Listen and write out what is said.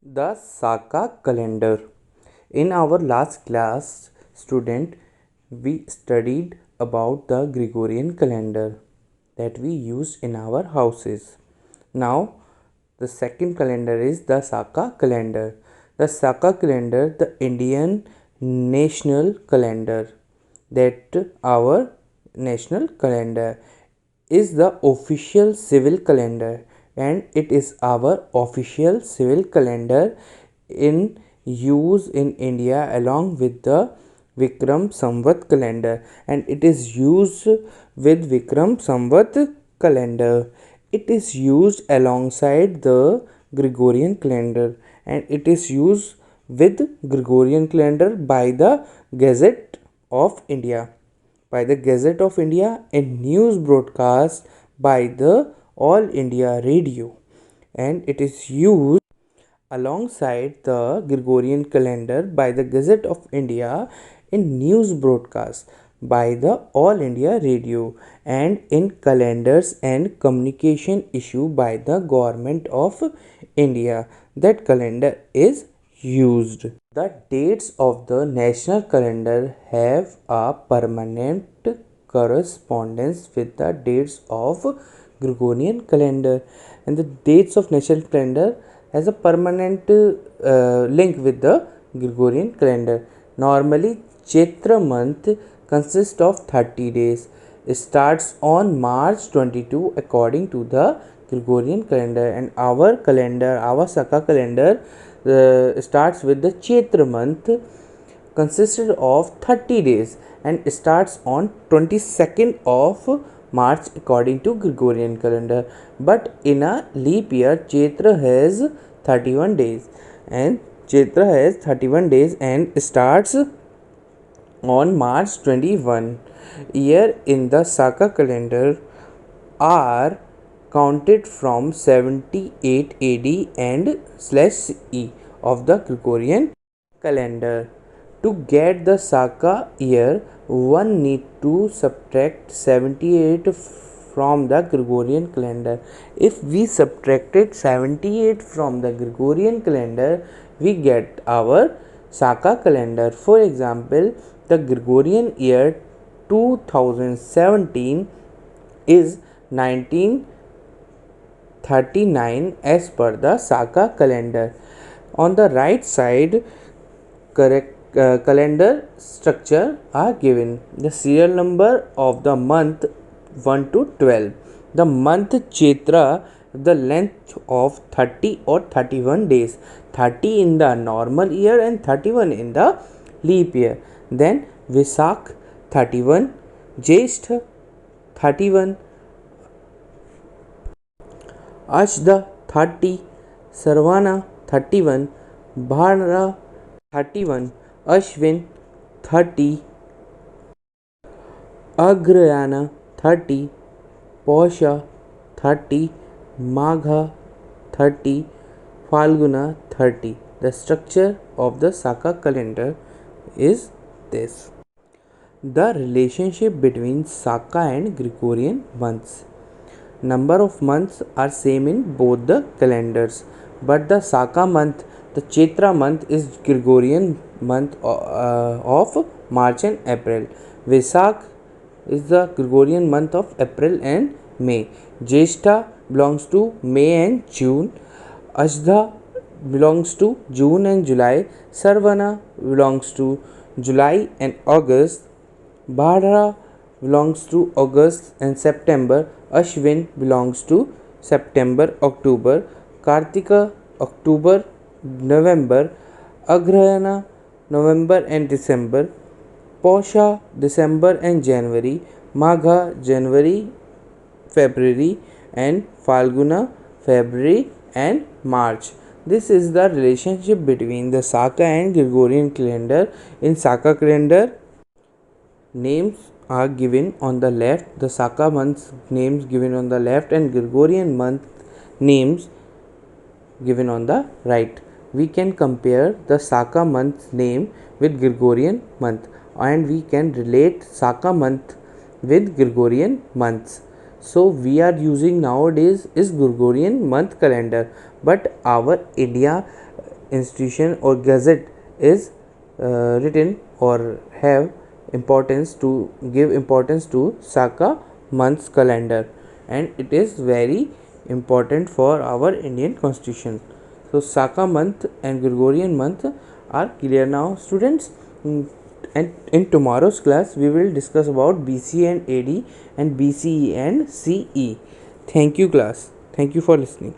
The Saka calendar. In our last class, student, we studied about the Gregorian calendar that we use in our houses. Now, the second calendar is the Saka calendar. The Saka calendar, the Indian national calendar, that our national calendar is the official civil calendar, and it is our official civil calendar in use in India along with the Vikram Samvat calendar, and it is used with Vikram Samvat calendar. It is used alongside the Gregorian calendar, and it is used with Gregorian calendar by the Gazette of India, and news broadcast by the All India Radio, and it is used alongside the Gregorian calendar by the Gazette of India in news broadcast by the All India Radio, and in calendars and communication issue by the Government of India. That calendar is used. The dates of the national calendar have a permanent correspondence with the dates of Gregorian calendar, and the dates of national calendar has a permanent link with the Gregorian calendar. Normally, Chaitra month consists of 30 days. It starts on March 22 according to the Gregorian calendar, and our Saka calendar starts with the Chaitra month, consisted of 30 days, and starts on 22nd of March according to Gregorian calendar. But in a leap year, Chaitra has 31 days, and starts on March 21. Year in the Saka calendar are counted from 78 AD and /e of the Gregorian calendar. To get the Saka year, one need to subtract 78 from the Gregorian calendar. If we subtracted 78 from the Gregorian calendar, we get our Saka calendar. For example, the Gregorian year 2017 is 1939 as per the Saka calendar. On the right side, calendar structure are given. The serial number of the month 1 to 12. The month Chaitra, the length of 30 or 31 days, 30 in the normal year and 31 in the leap year. Then Visak 31, Jyeshtha 31, Ashda 30, Sarvana 31, Bhadra 31, Ashwin 30, Agrayana 30, Posha 30, Magha 30, Falguna 30. The structure of the Saka calendar is this. The relationship between Saka and Gregorian months. Number of months are same in both the calendars, but the Saka month, the Chaitra month, is Gregorian month of March and April. Vesak is the Gregorian month of April and May. Jyeshtha belongs to May and June. Ashdha belongs to June and July. Sarvana belongs to July and August. Bhadra belongs to August and September. Ashwin belongs to September, October. Kartika, October, November. Agrayana, November and December. Posha, December and January. Magha, January, February, and Falguna, February and March. This is the relationship between the Saka and Gregorian calendar. In Saka calendar, names are given on the left, the Saka months names given on the left, and Gregorian month names given on the right. We can compare the Saka month name with Gregorian month, and we can relate Saka month with Gregorian months. So we are using nowadays is Gregorian month calendar, but our India institution or gazette is written or have importance to give importance to Saka month's calendar, and it is very important for our Indian constitution. So Saka month and Gregorian month are clear now, students. And in tomorrow's class we will discuss about BC and AD and BCE and CE. Thank you class. Thank you for listening.